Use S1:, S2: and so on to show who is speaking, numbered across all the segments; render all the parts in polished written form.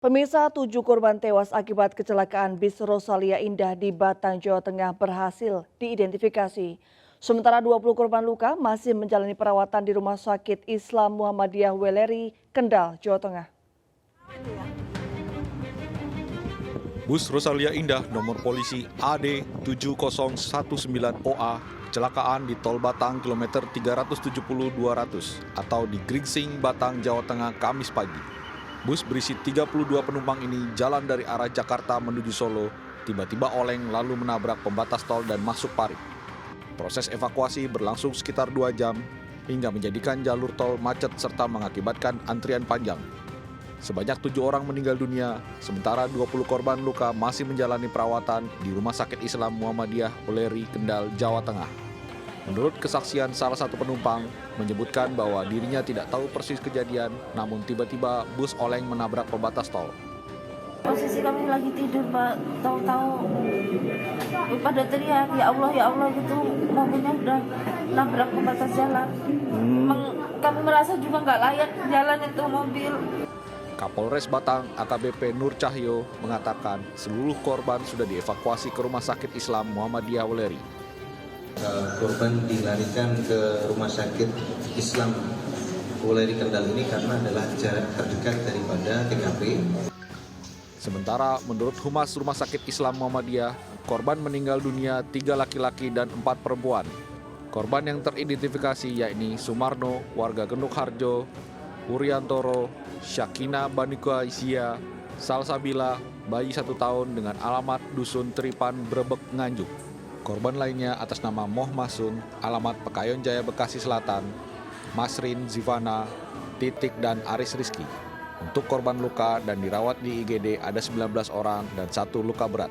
S1: Pemirsa, 7 korban tewas akibat kecelakaan bis Rosalia Indah di Batang, Jawa Tengah berhasil diidentifikasi. Sementara 20 korban luka masih menjalani perawatan di Rumah Sakit Islam Muhammadiyah Weleri, Kendal, Jawa Tengah.
S2: Bus Rosalia Indah nomor polisi AD 7019OA kecelakaan di Tol Batang kilometer 370-200 atau di Gringsing, Batang, Jawa Tengah, Kamis pagi. Bus berisi 32 penumpang ini jalan dari arah Jakarta menuju Solo, tiba-tiba oleng lalu menabrak pembatas tol dan masuk parit. Proses evakuasi berlangsung sekitar 2 jam hingga menjadikan jalur tol macet serta mengakibatkan antrian panjang. Sebanyak 7 orang meninggal dunia, sementara 20 korban luka masih menjalani perawatan di Rumah Sakit Islam Muhammadiyah Weleri, Kendal, Jawa Tengah. Menurut kesaksian salah satu penumpang, menyebutkan bahwa dirinya tidak tahu persis kejadian, namun tiba-tiba bus oleng menabrak pembatas tol.
S3: Posisi kami lagi tidur, Pak. Tahu-tahu pada teriak, ya Allah gitu. Mobilnya udah nabrak pembatas jalan. Kami merasa juga nggak layak jalan itu mobil.
S2: Kapolres Batang AKBP Nur Cahyo mengatakan seluruh korban sudah dievakuasi ke Rumah Sakit Islam Muhammadiyah Weleri.
S4: Korban dilarikan ke Rumah Sakit Islam Weleri Kendal ini karena adalah jarak terdekat daripada TKP.
S2: Sementara menurut Humas Rumah Sakit Islam Muhammadiyah, korban meninggal dunia 3 laki-laki dan 4 perempuan. Korban yang teridentifikasi yakni Sumarno, warga Genduk Harjo, Uriantoro, Syakina Banika Isia, Salsabila, bayi 1 tahun dengan alamat Dusun Tripan, Brebek, Nganjuk. Korban lainnya atas nama Moh Masun, alamat Pekayon Jaya, Bekasi Selatan, Masrin Zivana, Titik, dan Aris Rizky. Untuk korban luka dan dirawat di IGD ada 19 orang dan 1 luka berat.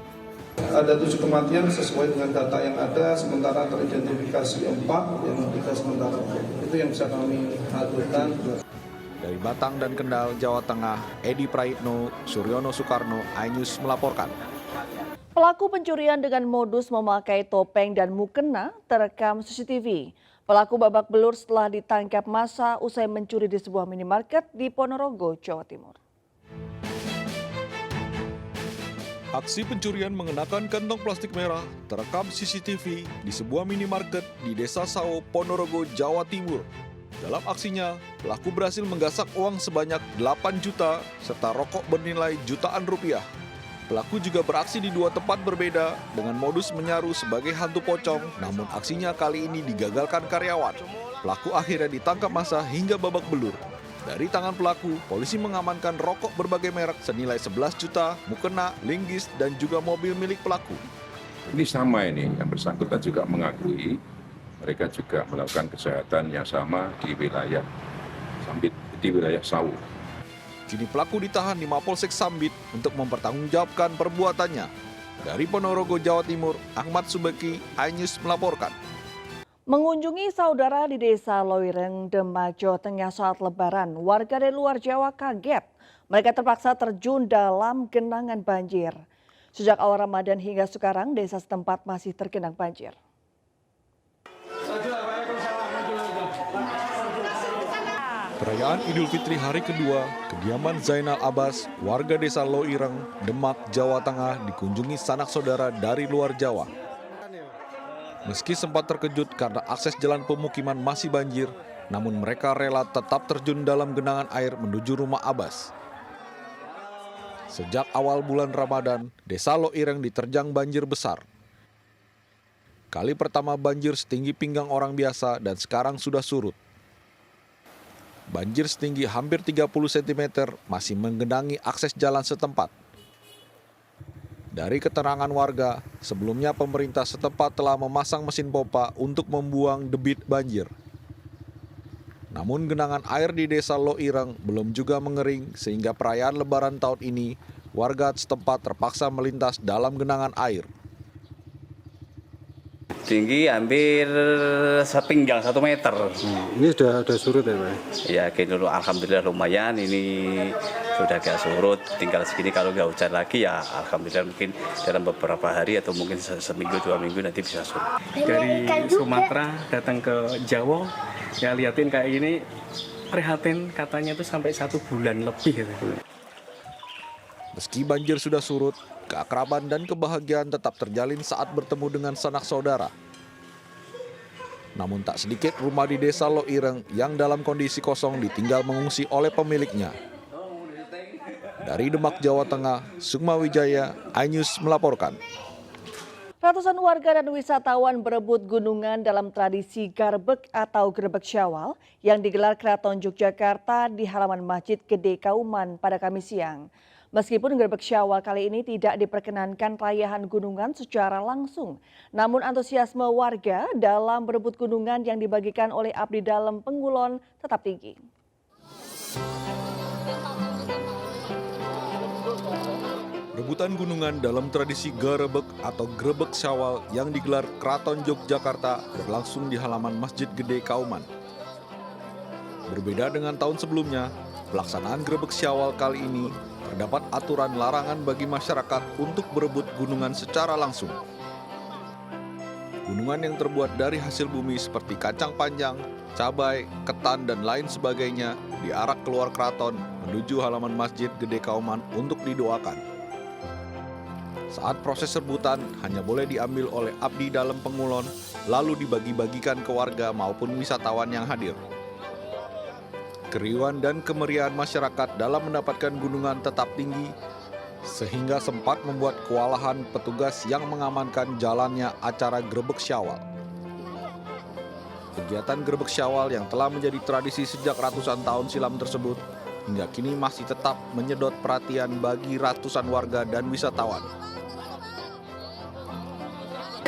S5: Ada 7 kematian sesuai dengan data yang ada, sementara teridentifikasi 4 yang kita sementara. Itu yang bisa kami haturkan.
S2: Dari Batang dan Kendal, Jawa Tengah, Edi Praitno, Suryono Soekarno, iNews melaporkan.
S1: Pelaku pencurian dengan modus memakai topeng dan mukena terekam CCTV. Pelaku babak belur setelah ditangkap massa usai mencuri di sebuah minimarket di Ponorogo, Jawa Timur.
S2: Aksi pencurian mengenakan kantong plastik merah terekam CCTV di sebuah minimarket di Desa Sawo, Ponorogo, Jawa Timur. Dalam aksinya, pelaku berhasil menggasak uang sebanyak 8 juta serta rokok bernilai jutaan rupiah. Pelaku juga beraksi di 2 tempat berbeda dengan modus menyaru sebagai hantu pocong, namun aksinya kali ini digagalkan karyawan. Pelaku akhirnya ditangkap massa hingga babak belur. Dari tangan pelaku, polisi mengamankan rokok berbagai merek senilai 11 juta, mukena, linggis, dan juga mobil milik pelaku.
S6: Ini sama ini, yang bersangkutan juga mengakui mereka juga melakukan kejahatan yang sama di wilayah Sambit, di wilayah Sawu.
S2: Kini pelaku ditahan di Mapolsek Sambit untuk mempertanggungjawabkan perbuatannya. Dari Ponorogo, Jawa Timur, Ahmad Subeki, iNews melaporkan.
S1: Mengunjungi saudara di Desa Loireng, Demak, Jawa Tengah saat Lebaran, warga dari luar Jawa kaget. Mereka terpaksa terjun dalam genangan banjir. Sejak awal Ramadan hingga sekarang, desa setempat masih tergenang banjir.
S2: Perayaan Idul Fitri hari kedua, kediaman Zainal Abbas, warga Desa Loireng, Demak, Jawa Tengah dikunjungi sanak saudara dari luar Jawa. Meski sempat terkejut karena akses jalan pemukiman masih banjir, namun mereka rela tetap terjun dalam genangan air menuju rumah Abbas. Sejak awal bulan Ramadan, Desa Loireng diterjang banjir besar. Kali pertama banjir setinggi pinggang orang biasa dan sekarang sudah surut. Banjir setinggi hampir 30 cm masih menggenangi akses jalan setempat. Dari keterangan warga, sebelumnya pemerintah setempat telah memasang mesin pompa untuk membuang debit banjir. Namun genangan air di Desa Loireng belum juga mengering sehingga perayaan Lebaran tahun ini warga setempat terpaksa melintas dalam genangan air.
S7: Tinggi hampir sepinggang 1 meter.
S8: Ini sudah surut ya Pak?
S7: Ya gini dulu, alhamdulillah lumayan ini sudah agak surut. Tinggal segini, kalau nggak hujan lagi ya alhamdulillah mungkin dalam beberapa hari atau mungkin seminggu 2 minggu nanti bisa surut.
S9: Dari Sumatera datang ke Jawa, ya liatin kayak gini prihatin, katanya itu sampai 1 bulan lebih.
S2: Meski banjir sudah surut, keakraban dan kebahagiaan tetap terjalin saat bertemu dengan sanak saudara. Namun tak sedikit rumah di desa Loireng yang dalam kondisi kosong ditinggal mengungsi oleh pemiliknya. Dari Demak, Jawa Tengah, Sukma Wijaya, iNews melaporkan.
S1: Ratusan warga dan wisatawan berebut gunungan dalam tradisi Garbek atau Grebek Syawal yang digelar Keraton Yogyakarta di halaman Masjid Gede Kauman pada Kamis siang. Meskipun Grebek Syawal kali ini tidak diperkenankan rayahan gunungan secara langsung, namun antusiasme warga dalam berebut gunungan yang dibagikan oleh abdi dalam Pengulon tetap tinggi.
S2: Rebutan gunungan dalam tradisi Garbek atau Grebek Syawal yang digelar Keraton Yogyakarta berlangsung di halaman Masjid Gede Kauman. Berbeda dengan tahun sebelumnya, pelaksanaan Grebek Syawal kali ini terdapat aturan larangan bagi masyarakat untuk berebut gunungan secara langsung. Gunungan yang terbuat dari hasil bumi seperti kacang panjang, cabai, ketan, dan lain sebagainya diarak keluar keraton menuju halaman Masjid Gede Kauman untuk didoakan. Saat proses rebutan hanya boleh diambil oleh abdi dalam Pengulon, lalu dibagi-bagikan ke warga maupun wisatawan yang hadir. Keriuhan dan kemeriahan masyarakat dalam mendapatkan gunungan tetap tinggi, sehingga sempat membuat kewalahan petugas yang mengamankan jalannya acara Grebek Syawal. Kegiatan Grebek Syawal yang telah menjadi tradisi sejak ratusan tahun silam tersebut, hingga kini masih tetap menyedot perhatian bagi ratusan warga dan wisatawan.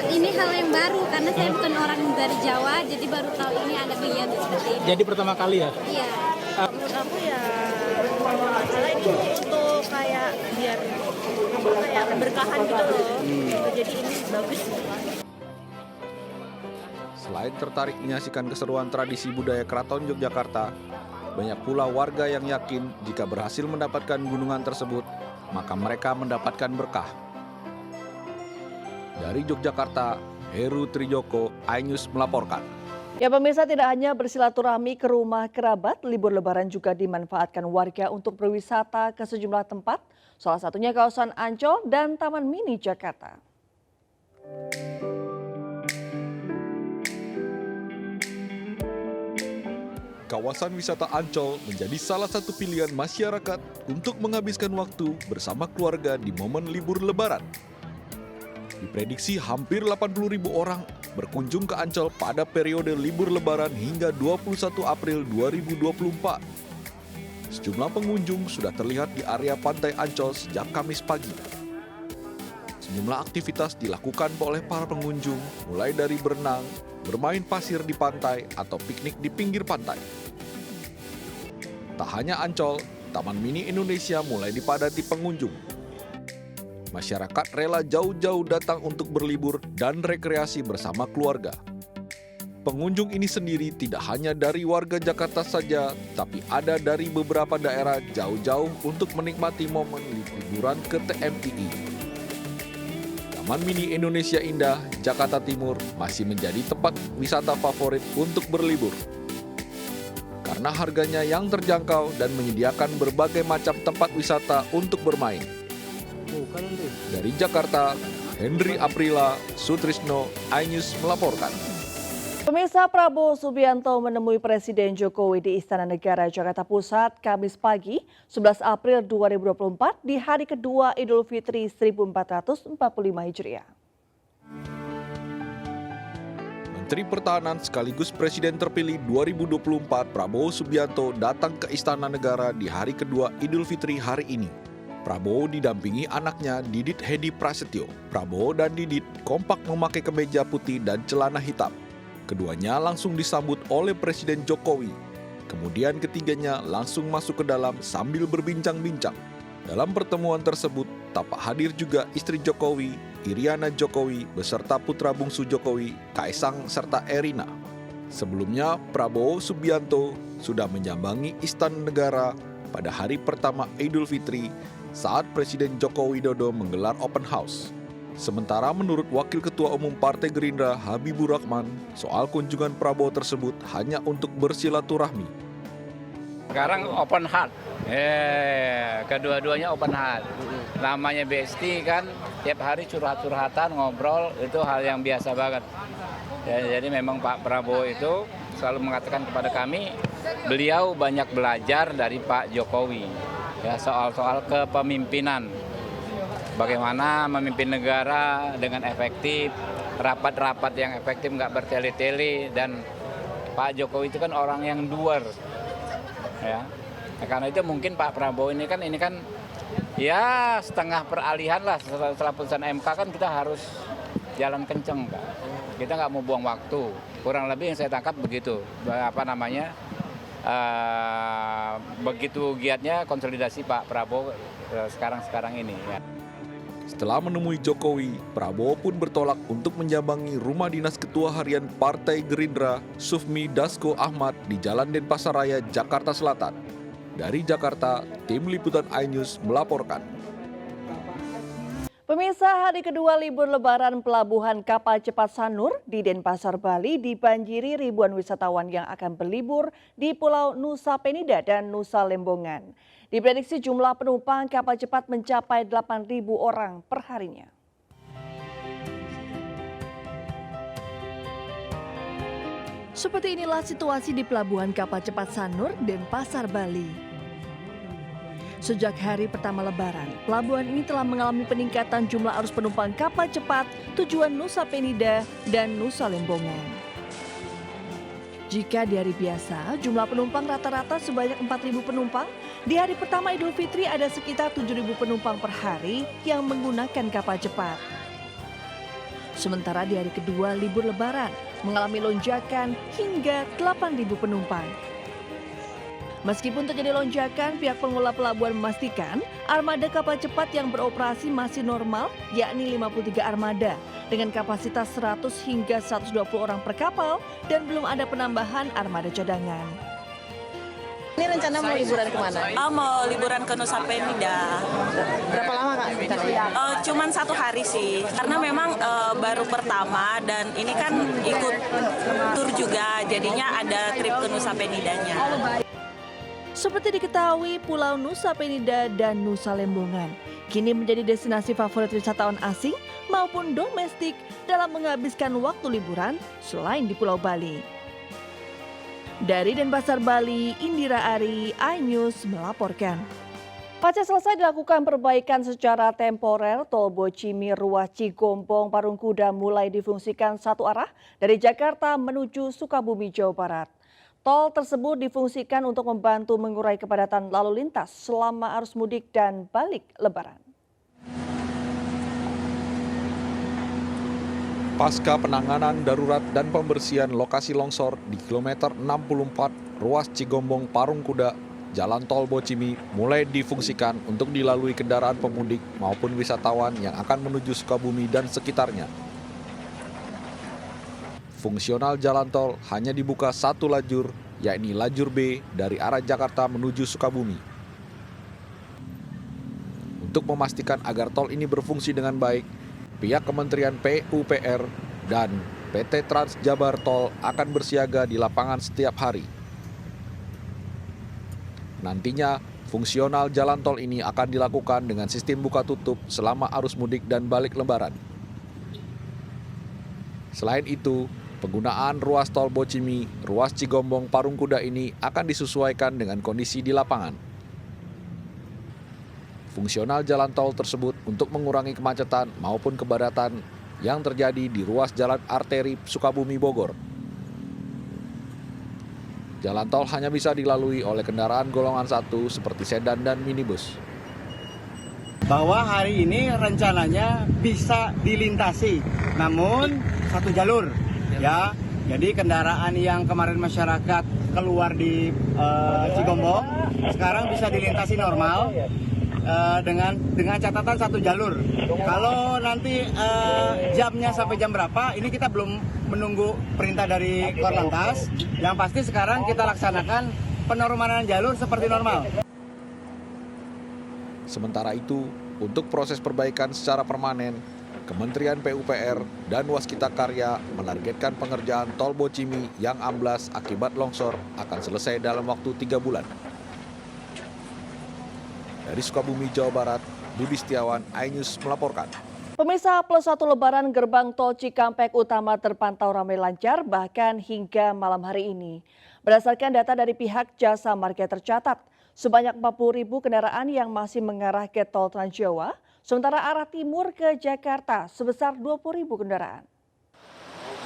S10: Ini hal yang baru karena saya bukan orang dari Jawa, jadi baru tahu ini ada kegiatan seperti ini.
S11: Jadi pertama kali ya?
S10: Iya.
S12: Menurut aku ya masalah ini untuk kayak biar kayak keberkahan gitu loh. Jadi ini bagus.
S2: Selain tertarik menyaksikan keseruan tradisi budaya Keraton Yogyakarta, banyak pula warga yang yakin jika berhasil mendapatkan gunungan tersebut, maka mereka mendapatkan berkah. Dari Yogyakarta, Heru Trijoko, iNews melaporkan.
S1: Ya pemirsa, tidak hanya bersilaturahmi ke rumah kerabat, libur lebaran juga dimanfaatkan warga untuk berwisata ke sejumlah tempat, salah satunya kawasan Ancol dan Taman Mini Jakarta.
S2: Kawasan wisata Ancol menjadi salah satu pilihan masyarakat untuk menghabiskan waktu bersama keluarga di momen libur lebaran. Diprediksi hampir 80.000 orang berkunjung ke Ancol pada periode libur lebaran hingga 21 April 2024. Sejumlah pengunjung sudah terlihat di area pantai Ancol sejak Kamis pagi. Sejumlah aktivitas dilakukan oleh para pengunjung, mulai dari berenang, bermain pasir di pantai, atau piknik di pinggir pantai. Tak hanya Ancol, Taman Mini Indonesia mulai dipadati pengunjung. Masyarakat rela jauh-jauh datang untuk berlibur dan rekreasi bersama keluarga. Pengunjung ini sendiri tidak hanya dari warga Jakarta saja, tapi ada dari beberapa daerah jauh-jauh untuk menikmati momen liburan ke TMII. Taman Mini Indonesia Indah, Jakarta Timur masih menjadi tempat wisata favorit untuk berlibur. Karena harganya yang terjangkau dan menyediakan berbagai macam tempat wisata untuk bermain. Dari Jakarta, Hendri Aprila, Sutrisno, iNews melaporkan.
S1: Pemirsa, Prabowo Subianto menemui Presiden Jokowi di Istana Negara Jakarta Pusat Kamis pagi 11 April 2024 di hari kedua Idul Fitri 1445 Hijriah.
S2: Menteri Pertahanan sekaligus Presiden terpilih 2024 Prabowo Subianto datang ke Istana Negara di hari kedua Idul Fitri hari ini. Prabowo didampingi anaknya Didit Hedi Prasetyo. Prabowo dan Didit kompak memakai kemeja putih dan celana hitam. Keduanya langsung disambut oleh Presiden Jokowi. Kemudian ketiganya langsung masuk ke dalam sambil berbincang-bincang. Dalam pertemuan tersebut, tampak hadir juga istri Jokowi, Iriana Jokowi, beserta putra bungsu Jokowi, Kaisang serta Erina. Sebelumnya, Prabowo Subianto sudah menyambangi Istana Negara pada hari pertama Idul Fitri saat Presiden Joko Widodo menggelar open house. Sementara menurut Wakil Ketua Umum Partai Gerindra Habibur Rahman, soal kunjungan Prabowo tersebut hanya untuk bersilaturahmi.
S11: Sekarang open heart. Kedua-duanya open heart. Namanya BST kan tiap hari curhat-curhatan, ngobrol, itu hal yang biasa banget. Ya, jadi memang Pak Prabowo itu selalu mengatakan kepada kami, beliau banyak belajar dari Pak Jokowi. Ya, soal-soal kepemimpinan. Bagaimana memimpin negara dengan efektif, rapat-rapat yang efektif, nggak bertele-tele, dan Pak Jokowi itu kan orang yang doer. Ya. Nah, karena itu mungkin Pak Prabowo ini kan ya setengah peralihan lah setelah putusan MK kan kita harus jalan kenceng, Pak. Kita nggak mau buang waktu. Kurang lebih yang saya tangkap begitu. Begitu giatnya konsolidasi Pak Prabowo sekarang ini. Ya.
S2: Setelah menemui Jokowi, Prabowo pun bertolak untuk menjambangi rumah dinas Ketua Harian Partai Gerindra, Sufmi Dasko Ahmad di Jalan Denpasar Raya, Jakarta Selatan. Dari Jakarta, Tim Liputan iNews melaporkan.
S1: Pemirsa, hari kedua libur lebaran pelabuhan kapal cepat Sanur di Denpasar, Bali dibanjiri ribuan wisatawan yang akan berlibur di Pulau Nusa Penida dan Nusa Lembongan. Diprediksi jumlah penumpang kapal cepat mencapai 8.000 orang per harinya. Seperti inilah situasi di pelabuhan kapal cepat Sanur, Denpasar, Bali. Sejak hari pertama lebaran, pelabuhan ini telah mengalami peningkatan jumlah arus penumpang kapal cepat tujuan Nusa Penida dan Nusa Lembongan. Jika di hari biasa, jumlah penumpang rata-rata sebanyak 4.000 penumpang, di hari pertama Idul Fitri ada sekitar 7.000 penumpang per hari yang menggunakan kapal cepat. Sementara di hari kedua libur lebaran mengalami lonjakan hingga 8.000 penumpang. Meskipun terjadi lonjakan, pihak pengelola pelabuhan memastikan armada kapal cepat yang beroperasi masih normal, yakni 53 armada dengan kapasitas 100 hingga 120 orang per kapal dan belum ada penambahan armada cadangan. Ini rencana mau liburan kemana?
S13: Mau liburan ke Nusa Penida.
S1: Berapa lama Kak?
S13: Cuman 1 hari sih, karena memang baru pertama dan ini kan ikut tur juga, jadinya ada trip ke Nusa Penidanya.
S1: Seperti diketahui, Pulau Nusa Penida dan Nusa Lembongan kini menjadi destinasi favorit wisatawan asing maupun domestik dalam menghabiskan waktu liburan selain di Pulau Bali. Dari Denpasar, Bali, Indira Ari, iNews melaporkan. Pasca selesai dilakukan perbaikan secara temporer, Tol Bocimi Ruas Cigombong Parungkuda mulai difungsikan satu arah dari Jakarta menuju Sukabumi, Jawa Barat. Tol tersebut difungsikan untuk membantu mengurai kepadatan lalu lintas selama arus mudik dan balik lebaran.
S2: Pasca penanganan darurat dan pembersihan lokasi longsor di kilometer 64 ruas Cigombong Parungkuda, Jalan Tol Bocimi mulai difungsikan untuk dilalui kendaraan pemudik maupun wisatawan yang akan menuju Sukabumi dan sekitarnya. Fungsional jalan tol hanya dibuka satu lajur, yakni lajur B dari arah Jakarta menuju Sukabumi. Untuk memastikan agar tol ini berfungsi dengan baik, pihak Kementerian PUPR dan PT Trans Jabar Tol akan bersiaga di lapangan setiap hari. Nantinya, fungsional jalan tol ini akan dilakukan dengan sistem buka tutup selama arus mudik dan balik lebaran. Selain itu, penggunaan ruas tol Bocimi, ruas Cigombong Parungkuda ini akan disesuaikan dengan kondisi di lapangan. Fungsional jalan tol tersebut untuk mengurangi kemacetan maupun kepadatan yang terjadi di ruas jalan arteri Sukabumi Bogor. Jalan tol hanya bisa dilalui oleh kendaraan golongan 1 seperti sedan dan minibus.
S14: Bahwa hari ini rencananya bisa dilintasi, namun satu jalur. Ya, jadi kendaraan yang kemarin masyarakat keluar di Cigombong sekarang bisa dilintasi normal dengan catatan satu jalur. Kalau nanti jamnya sampai jam berapa, ini kita belum menunggu perintah dari Korlantas. Yang pasti sekarang kita laksanakan penormalan jalur seperti normal.
S2: Sementara itu, untuk proses perbaikan secara permanen, Kementerian PUPR dan Waskita Karya menargetkan pengerjaan tol Bocimi yang amblas akibat longsor akan selesai dalam waktu 3 bulan. Dari Sukabumi, Jawa Barat, Budi Setiawan, iNews melaporkan.
S1: Pemirsa, +1 Lebaran gerbang tol Cikampek Utama terpantau ramai lancar bahkan hingga malam hari ini. Berdasarkan data dari pihak Jasa Marga tercatat, sebanyak 40.000 kendaraan yang masih mengarah ke tol Trans Jawa, sementara arah timur ke Jakarta sebesar 20.000 kendaraan.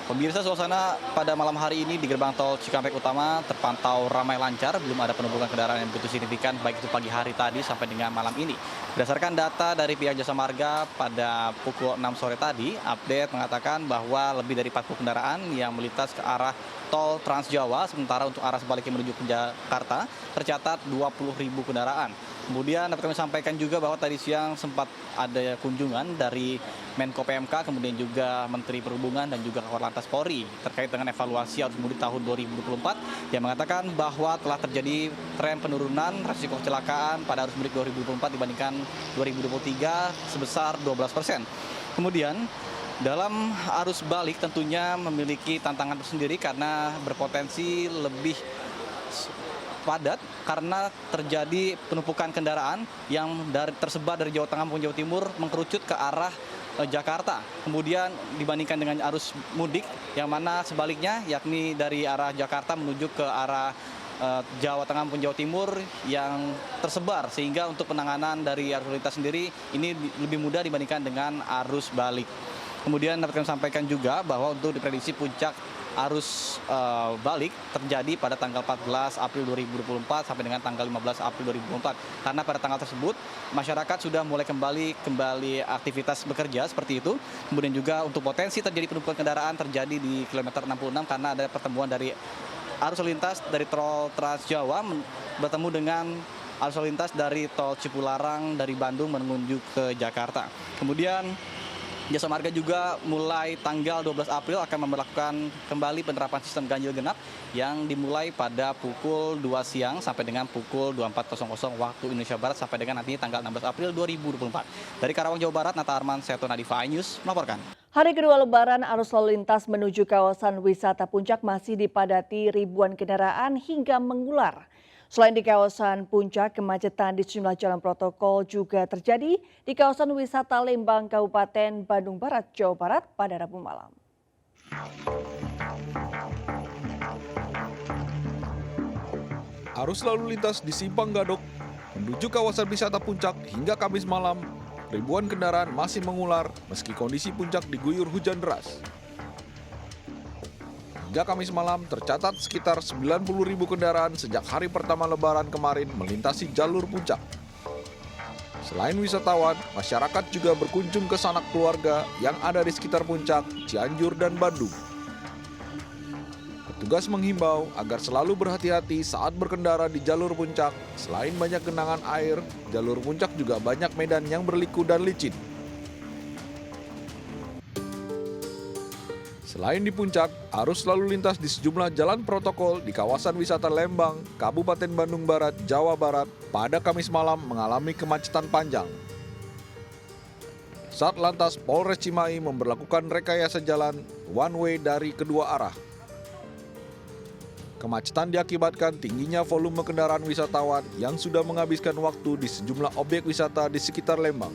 S15: Pemirsa, suasana pada malam hari ini di gerbang tol Cikampek Utama terpantau ramai lancar, belum ada penumpukan kendaraan yang begitu signifikan baik itu pagi hari tadi sampai dengan malam ini. Berdasarkan data dari pihak Jasa Marga pada pukul 6 sore tadi, update mengatakan bahwa lebih dari 40 kendaraan yang melintas ke arah tol Trans Jawa, sementara untuk arah sebaliknya menuju ke Jakarta tercatat 20.000 kendaraan. Kemudian dapat kami sampaikan juga bahwa tadi siang sempat ada kunjungan dari Menko PMK, kemudian juga Menteri Perhubungan dan juga Kakor Lantas Polri terkait dengan evaluasi arus mudik tahun 2024 yang mengatakan bahwa telah terjadi tren penurunan risiko kecelakaan pada arus mudik 2024 dibandingkan 2023 sebesar 12%. Kemudian dalam arus balik tentunya memiliki tantangan tersendiri karena berpotensi lebih padat karena terjadi penumpukan kendaraan yang tersebar dari Jawa Tengah maupun Jawa Timur mengkerucut ke arah Jakarta. Kemudian dibandingkan dengan arus mudik yang mana sebaliknya yakni dari arah Jakarta menuju ke arah Jawa Tengah maupun Jawa Timur yang tersebar, sehingga untuk penanganan dari arus lalu lintas sendiri ini lebih mudah dibandingkan dengan arus balik. Kemudian dapat kami sampaikan juga bahwa untuk diprediksi puncak arus balik terjadi pada tanggal 14 April 2024 sampai dengan tanggal 15 April 2024. Karena pada tanggal tersebut masyarakat sudah mulai kembali aktivitas bekerja seperti itu. Kemudian juga untuk potensi terjadi penumpukan kendaraan terjadi di kilometer 66 karena ada pertemuan dari arus lalu lintas dari tol Trans Jawa bertemu dengan arus lalu lintas dari tol Cipularang dari Bandung menuju ke Jakarta. Kemudian Jasa Marga juga mulai tanggal 12 April akan memperlakukan kembali penerapan sistem ganjil genap yang dimulai pada pukul 2 siang sampai dengan pukul 24.00 waktu Indonesia Barat sampai dengan nanti tanggal 16 April 2024. Dari Karawang, Jawa Barat, Nata Arman, Seto Nadifa, iNews melaporkan.
S1: Hari kedua Lebaran, arus lalu lintas menuju kawasan wisata Puncak masih dipadati ribuan kendaraan hingga mengular. Selain di kawasan Puncak, kemacetan di sejumlah jalan protokol juga terjadi di kawasan wisata Lembang, Kabupaten Bandung Barat, Jawa Barat pada Rabu malam.
S2: Arus lalu lintas di Simpang Gadok menuju kawasan wisata Puncak hingga Kamis malam, ribuan kendaraan masih mengular meski kondisi Puncak diguyur hujan deras. Hingga Kamis malam tercatat sekitar 90.000 kendaraan sejak hari pertama Lebaran kemarin melintasi jalur Puncak. Selain wisatawan, masyarakat juga berkunjung ke sanak keluarga yang ada di sekitar Puncak, Cianjur, dan Bandung. Petugas menghimbau agar selalu berhati-hati saat berkendara di jalur Puncak. Selain banyak genangan air, jalur Puncak juga banyak medan yang berliku dan licin. Selain di Puncak, arus lalu lintas di sejumlah jalan protokol di kawasan wisata Lembang, Kabupaten Bandung Barat, Jawa Barat pada Kamis malam mengalami kemacetan panjang. Satlantas Polres Cimahi memberlakukan rekayasa jalan one way dari kedua arah. Kemacetan diakibatkan tingginya volume kendaraan wisatawan yang sudah menghabiskan waktu di sejumlah objek wisata di sekitar Lembang.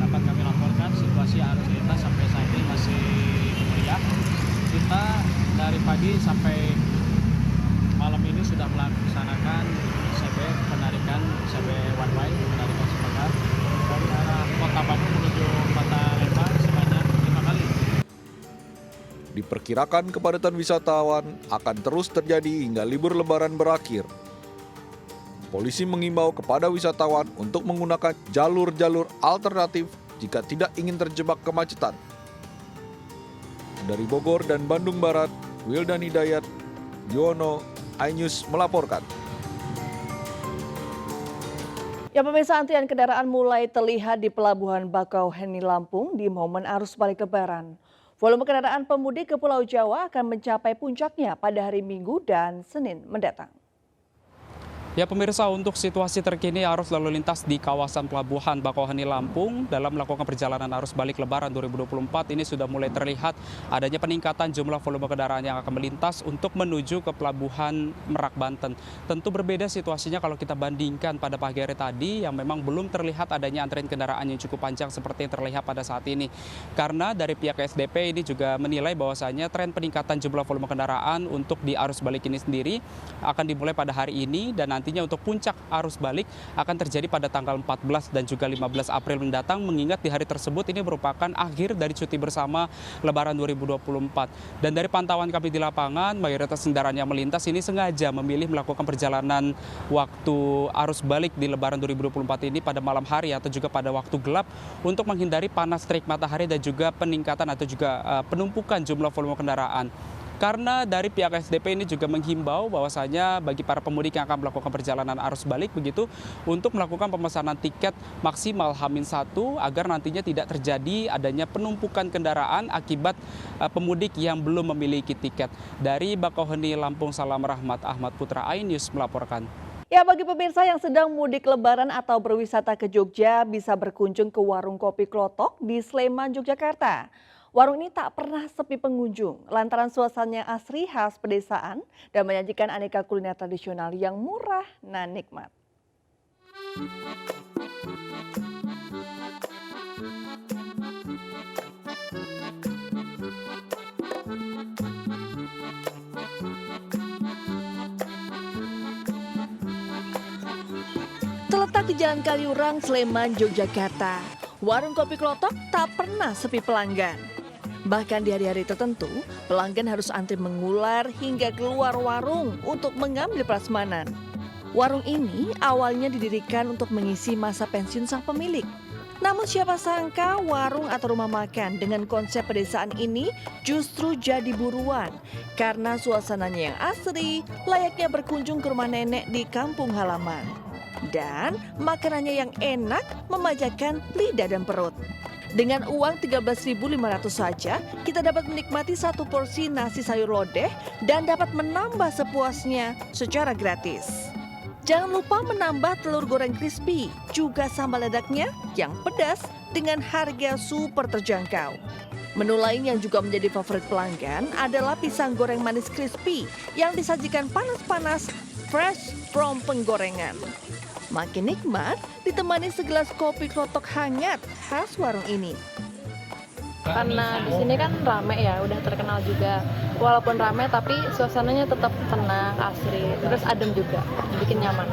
S16: Dapat kami laporkan situasi arus lintas sampai saat ini masih meriah. Kita dari pagi sampai malam ini sudah melaksanakan CB penarikan CB one way, penarikan sepakat dari arah Kota Bandung menuju Kota Lembang sebanyak 5 kali.
S2: Diperkirakan kepadatan wisatawan akan terus terjadi hingga libur Lebaran berakhir. Polisi mengimbau kepada wisatawan untuk menggunakan jalur-jalur alternatif jika tidak ingin terjebak kemacetan. Dari Bogor dan Bandung Barat, Wildan Hidayat, Yono, iNews melaporkan.
S1: Ya, pemirsa, antrian kendaraan mulai terlihat di Pelabuhan Bakauheni Lampung di momen arus balik Lebaran. Volume kendaraan pemudik ke Pulau Jawa akan mencapai puncaknya pada hari Minggu dan Senin mendatang.
S17: Ya pemirsa, untuk situasi terkini arus lalu lintas di kawasan Pelabuhan Bakauheni Lampung dalam melakukan perjalanan arus balik Lebaran 2024 ini sudah mulai terlihat adanya peningkatan jumlah volume kendaraan yang akan melintas untuk menuju ke Pelabuhan Merak, Banten. Tentu berbeda situasinya kalau kita bandingkan pada pagi hari tadi yang memang belum terlihat adanya antrian kendaraan yang cukup panjang seperti yang terlihat pada saat ini. Karena dari pihak SDP ini juga menilai bahwasanya tren peningkatan jumlah volume kendaraan untuk di arus balik ini sendiri akan dimulai pada hari ini dan nantinya untuk puncak arus balik akan terjadi pada tanggal 14 dan juga 15 April mendatang, mengingat di hari tersebut ini merupakan akhir dari cuti bersama Lebaran 2024. Dan dari pantauan kami di lapangan, mayoritas kendaraan yang melintas ini sengaja memilih melakukan perjalanan waktu arus balik di Lebaran 2024 ini pada malam hari atau juga pada waktu gelap untuk menghindari panas terik matahari dan juga peningkatan atau juga penumpukan jumlah volume kendaraan. Karena dari pihak SDP ini juga menghimbau bahwasanya bagi para pemudik yang akan melakukan perjalanan arus balik begitu untuk melakukan pemesanan tiket maksimal H-1 agar nantinya tidak terjadi adanya penumpukan kendaraan akibat pemudik yang belum memiliki tiket. Dari Bakauheni Lampung, Salam Rahmat, Ahmad Putra, iNews melaporkan.
S1: Ya, bagi pemirsa yang sedang mudik Lebaran atau berwisata ke Jogja bisa berkunjung ke warung kopi Klotok di Sleman, Yogyakarta. Warung ini tak pernah sepi pengunjung lantaran suasananya asri khas pedesaan dan menyajikan aneka kuliner tradisional yang murah dan nikmat. Terletak di Jalan Kaliurang, Sleman, Yogyakarta, warung kopi Klotok tak pernah sepi pelanggan. Bahkan di hari-hari tertentu, pelanggan harus antri mengular hingga keluar warung untuk mengambil prasmanan. Warung ini awalnya didirikan untuk mengisi masa pensiun sang pemilik. Namun siapa sangka warung atau rumah makan dengan konsep pedesaan ini justru jadi buruan. Karena suasananya yang asri, layaknya berkunjung ke rumah nenek di kampung halaman. Dan makanannya yang enak memanjakan lidah dan perut. Dengan uang 13.500 saja, kita dapat menikmati satu porsi nasi sayur lodeh dan dapat menambah sepuasnya secara gratis. Jangan lupa menambah telur goreng crispy, juga sambal ledaknya yang pedas dengan harga super terjangkau. Menu lain yang juga menjadi favorit pelanggan adalah pisang goreng manis crispy yang disajikan panas-panas fresh from penggorengan. Makin nikmat ditemani segelas kopi Klotok hangat khas warung ini.
S12: Karena di sini kan rame ya, udah terkenal juga. Walaupun rame tapi suasananya tetap tenang, asri, terus adem juga, bikin nyaman.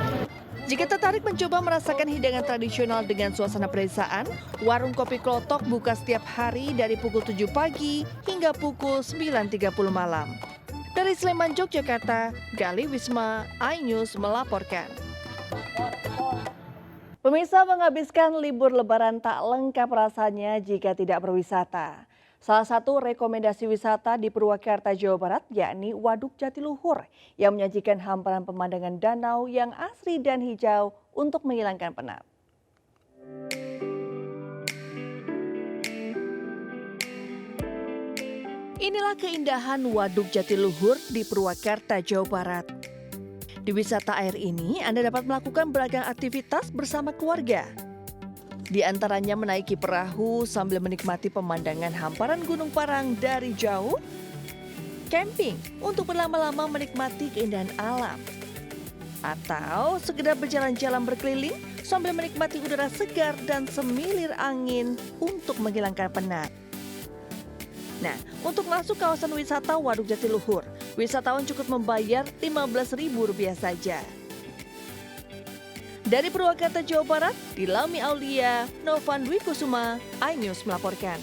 S1: Jika tertarik mencoba merasakan hidangan tradisional dengan suasana pedesaan, warung kopi Klotok buka setiap hari dari pukul 7 pagi hingga pukul 9.30 malam. Dari Sleman, Yogyakarta, Gali Wisma, iNews melaporkan. Pemirsa, menghabiskan libur Lebaran tak lengkap rasanya jika tidak berwisata. Salah satu rekomendasi wisata di Purwakarta, Jawa Barat yakni Waduk Jatiluhur yang menyajikan hamparan pemandangan danau yang asri dan hijau untuk menghilangkan penat. Inilah keindahan Waduk Jatiluhur di Purwakarta, Jawa Barat. Di wisata air ini, Anda dapat melakukan beragam aktivitas bersama keluarga. Di antaranya menaiki perahu sambil menikmati pemandangan hamparan Gunung Parang dari jauh, camping untuk berlama-lama menikmati keindahan alam, atau sekedar berjalan-jalan berkeliling sambil menikmati udara segar dan semilir angin untuk menghilangkan penat. Nah, untuk masuk kawasan wisata Waduk Jatiluhur, wisatawan cukup membayar Rp15.000 saja. Dari Purwakarta, Jawa Barat, Dilami Aulia, Novan Dwi Kusuma, iNews melaporkan.